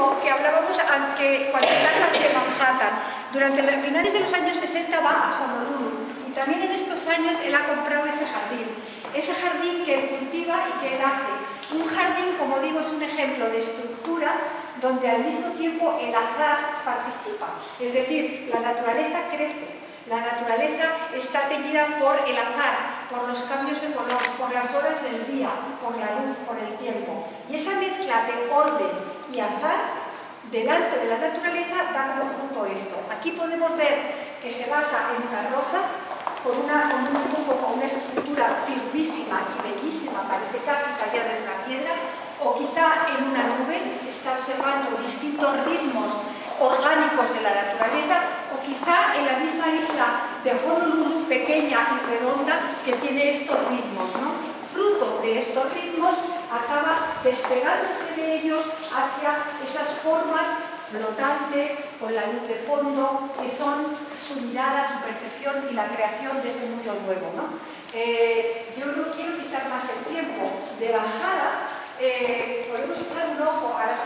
mismo que hablábamos que cuando estás ante Manhattan, durante los finales de los años 60 va a Honolulu y también en estos años él ha comprado ese jardín que él cultiva y que él hace. Un jardín, como digo, es un ejemplo de estructura donde al mismo tiempo el azar participa. Es decir, la naturaleza crece, la naturaleza está teñida por el azar, por los cambios de color, por las horas del día, por la luz, por el tiempo. Y esa mezcla de orden y azar delante de la naturaleza da como fruto esto. Aquí podemos ver que se basa en una rosa, con un dibujo, con una estructura firmísima y bellísima, parece casi tallada en una piedra, o quizá en una nube, está observando distintos ritmos orgánicos de la naturaleza, o quizá en la misma isla de Honolulu, pequeña y redonda, que tiene estos ritmos, ¿no? Fruto de estos ritmos acaba despegándose de ellos hacia esas formas flotantes, con la luz de fondo, que son su mirada, su percepción y la creación de ese mundo nuevo, ¿no? Yo no quiero quitar más el tiempo. De bajada, podemos echar un ojo a las